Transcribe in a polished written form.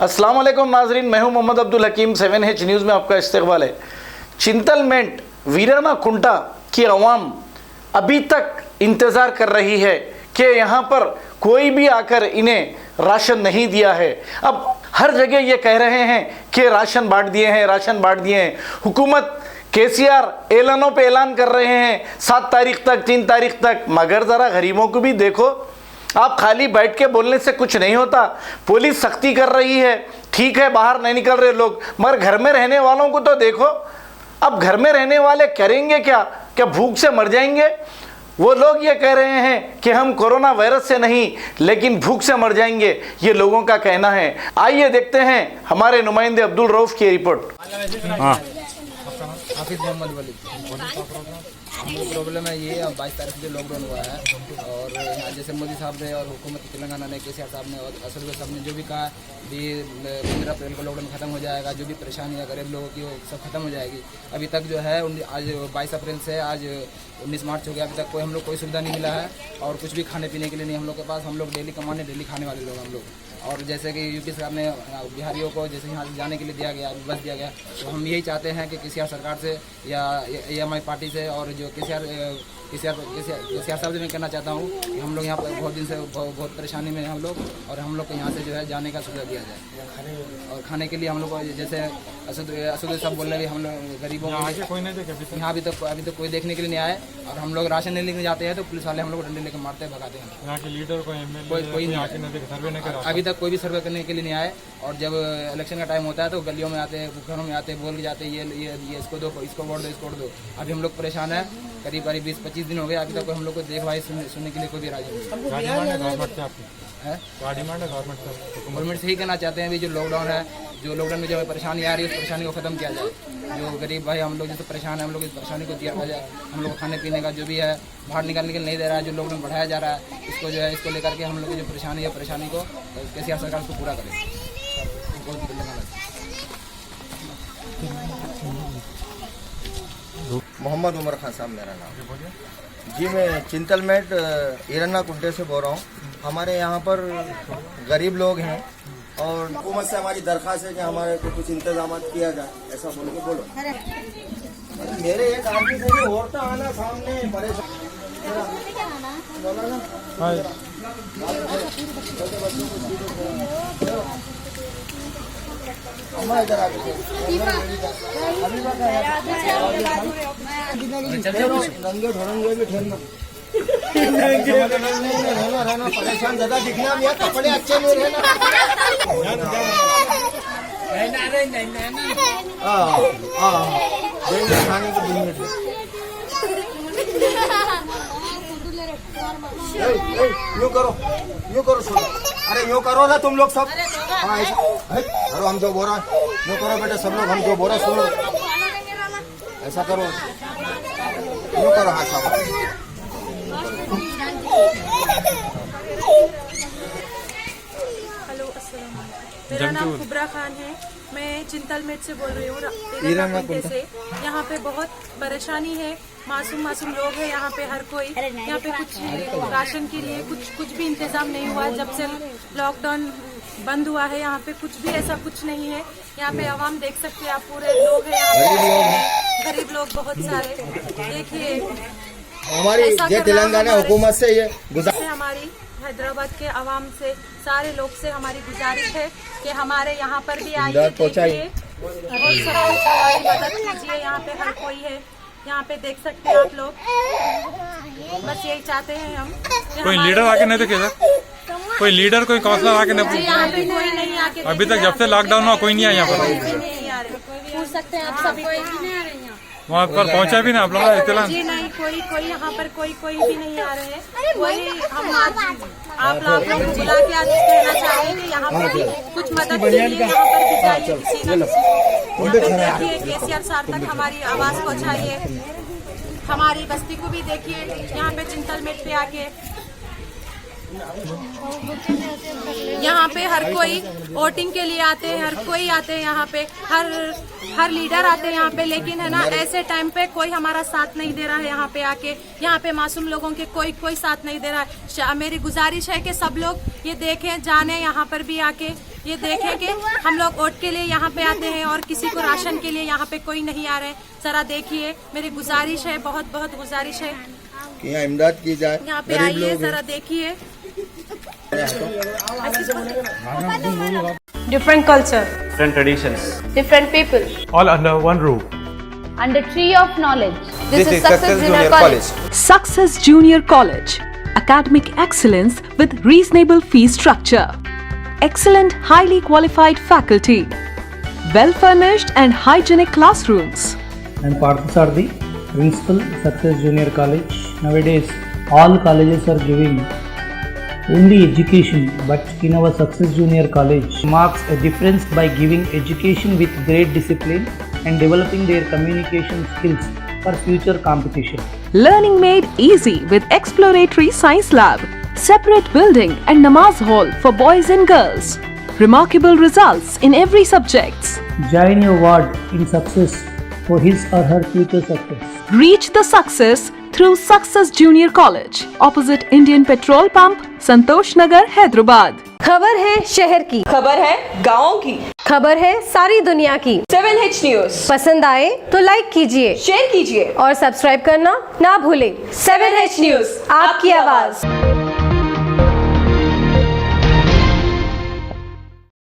अस्सलाम वालेकुम नाजरीन, मैं हूं मोहम्मद अब्दुल हकीम। 7H न्यूज़ में आपका इस्तकबाल है। चिंतलमेंट वीराना कुंटा की अवाम अभी तक इंतज़ार कर रही है कि यहाँ पर कोई भी आकर इन्हें राशन नहीं दिया है। अब हर जगह ये कह रहे हैं कि राशन बांट दिए हैं, राशन बांट दिए हैं। हुकूमत केसीआर ऐलानों पे ऐलान कर रहे हैं 7 तारीख तक, 3 तारीख तक, मगर ज़रा गरीबों को भी देखो। आप खाली बैठ के बोलने से कुछ नहीं होता। पुलिस सख्ती कर रही है, ठीक है, बाहर नहीं निकल रहे लोग, मगर घर में रहने वालों को तो देखो। अब घर में रहने वाले करेंगे क्या? क्या भूख से मर जाएंगे? वो लोग ये कह रहे हैं कि हम कोरोना वायरस से नहीं लेकिन भूख से मर जाएंगे, ये लोगों का कहना है। आइए देखते हैं हमारे नुमाइंदे अब्दुल रऊफ की रिपोर्ट। हाफिज मोहम्मद वली। हम लोग प्रॉब्लम है ये, 22 तारीख से लॉकडाउन हुआ है और यहाँ जैसे मोदी साहब ने और हुकूमत तेलंगाना ने, केसीआर साहब ने और असद साहब ने जो भी कहा भी 15 अप्रैल को लॉकडाउन खत्म हो जाएगा, जो भी परेशानी है गरीब लोगों की वो सब खत्म हो जाएगी। अभी तक जो है आज 22 अप्रैल से आज 19 मार्च हो गया, अभी तक हम लोग कोई सुविधा नहीं मिला है और कुछ भी खाने पीने के लिए नहीं हम लोग के पास। हम लोग डेली कमाने डेली खाने वाले लोग हम लोग। और जैसे कि यूपी सरकार ने बिहारियों को जैसे यहाँ से जाने के लिए दिया गया, बस दिया गया, तो हम यही चाहते हैं कि केसीआर सरकार से या EMI पार्टी से और जो केसीआर साहब से मैं कहना चाहता हूँ कि हम लोग यहाँ पर बहुत दिन से बहुत परेशानी में हम लोग, और हम लोग को यहाँ से जो है जाने का सुविधा दिया जाए। और खाने के लिए हम लोग को जैसे असद साहब बोल रहे हम लोग गरीबों को यहाँ अभी तक कोई देखने के लिए नहीं आए, और हम लोग राशन नहीं लेके जाते हैं तो पुलिस वाले हम लोग को डंडे लेकर मारते हैं, भगाते हैं। यहाँ के लीडर कोई नहीं, अभी तक कोई भी सर्वे करने के लिए नहीं आए। और जब इलेक्शन का टाइम होता है तो गलियों में आते हैं, घरों में आते हैं, बोल के जाते हैं ये इसको दो, इसको वोट दो, इसको वोट दो। अभी हम लोग परेशान है, करीब 20-25 दिन हो गए, अभी तक हम लोग को देखभाल सुनने के लिए कोई भी राजी नहीं है। गवर्नमेंट से ही कहना चाहते हैं भी जो लॉकडाउन है, जो लॉकडाउन में जो परेशानी आ रही है उस परेशानी को खत्म किया जाए। जो गरीब भाई हम लोग जैसे परेशान है, हम लोग इस परेशानी को दिया जाए। हम लोग खाने पीने का जो भी है बाहर निकालने के लिए नहीं दे रहा है, जो लॉकडाउन बढ़ाया जा रहा है इसको जो है इसको लेकर के हम लोग की जो परेशानी है परेशानी को केसीआर सरकार उसको पूरा करे। मोहम्मद उमर खान साहब मेरा नाम जी। मैं चिंतलमेट ईरन्ना कुंटे से बोल रहा हूँ। हमारे यहाँ पर गरीब लोग हैं और हुकूमत से हमारी दरख्वास्त है कि हमारे को कुछ इंतजाम किया जाए, ऐसा बोल के बोलो। मेरे एक आदमी से औरतें आना सामने परेशान इधर आ नंगे ढोंगे भी ठहरना रहना परेशान, ज्यादा दिखना भी है, कपड़े अच्छे नहीं रहना। खाने को दिन में यूँ करो सुनो, अरे यूँ करो ना तुम लोग सब। हाँ अरे हम जो बोल रहे हैं यूँ करो बेटा, सब लोग हम जो बोल रहे हैं सुनो, ऐसा करो, यूँ करो। हाँ सब हेलो अस्सलाम, मेरा नाम कुबरा खान है। मैं चिंतलमेट से बोल रही हूँ, ईरन्ना कुंटे से। यहाँ पे बहुत परेशानी है, मासूम लोग हैं यहाँ पे, हर कोई यहाँ पे कुछ राशन के लिए कुछ भी इंतजाम नहीं हुआ। जब से लॉकडाउन बंद हुआ है यहाँ पे कुछ भी ऐसा कुछ नहीं है। यहाँ पे आवाम देख सकते हैं आप, पूरे लोग हैं यहाँ पे, गरीब लोग बहुत सारे। देखिए हमारी तेलंगाना हुकूमत से ये हमारी हैदराबाद के आवाम से, सारे लोग से हमारी गुजारिश है कि हमारे यहाँ पर भी आइए, देखिए और सब कुछ हमारी मदद कीजिए। यहाँ पे हर कोई है, यहाँ पे देख सकते हैं आप लोग। बस यही चाहते हैं हम। कोई लीडर आके नहीं देखे सर, कोई लीडर कोई काउंसलर आके नहीं? यहाँ पे कोई नहीं आके, अभी तक जब से लॉकडाउन हुआ कोई नहीं आया यहाँ पर। नहीं आ रहे, पूछ सकते हैं आप, सब कोई नहीं आ रहे हैं वहाँ पर पहुँचा भी ना आप लोग इत्तला? जी नहीं, कोई यहाँ पर कोई भी नहीं आ रहे हैं। कोई हम आप लोग बुला के आज कहना चाह रहे हैं कि यहाँ पर कुछ मदद के लिए यहाँ पर भी जाइए किसी न किसी। देखिए केसीआर साहब तक हमारी आवाज़ पहुँचाइए, हमारी बस्ती को भी देखिए यहाँ पे चिंतलमेट पे आके। यहाँ पे हर कोई वोटिंग के लिए आते हैं, हर कोई आते हैं यहाँ पे, हर लीडर आते हैं यहाँ पे, लेकिन है ना ऐसे टाइम पे कोई हमारा साथ नहीं दे रहा है। यहाँ पे आके यहाँ पे मासूम लोगों के कोई साथ नहीं दे रहा है। मेरी गुजारिश है कि सब लोग ये देखें, जाने, यहाँ पर भी आके ये देखें कि हम लोग वोट के लिए यहाँ पे आते हैं और किसी को राशन के लिए यहाँ पे कोई नहीं आ रहे हैं। जरा देखिए, मेरी गुजारिश है, बहुत बहुत गुजारिश है कि यहाँ इमदाद की जाए। यहाँ पे गरीब आइए, लोग हैं। जरा देखिए। different culture, different traditions, different people, All under one roof. under tree of knowledge. This is Success Junior College. Success Junior College. Academic excellence with reasonable fee structure. Excellent, highly qualified faculty. Well-furnished and hygienic classrooms. I'm Parthasarthi, Principal, Success Junior College. Nowadays, all colleges are giving only education, but in our Success Junior College marks a difference by giving education with great discipline and developing their communication skills for future competition. Learning made easy with exploratory science lab, separate building and namaz hall for boys and girls. Remarkable results in every subjects. Join your ward in success for his or her future success. Reach the success through Success Junior College, opposite Indian Petrol Pump, Santosh Nagar, Hyderabad. खबर है शहर की, खबर है गाँव की, खबर है सारी दुनिया की। 7H न्यूज पसंद आए तो लाइक कीजिए, शेयर कीजिए और सब्सक्राइब करना ना भूलें। 7H न्यूज, आपकी आवाज।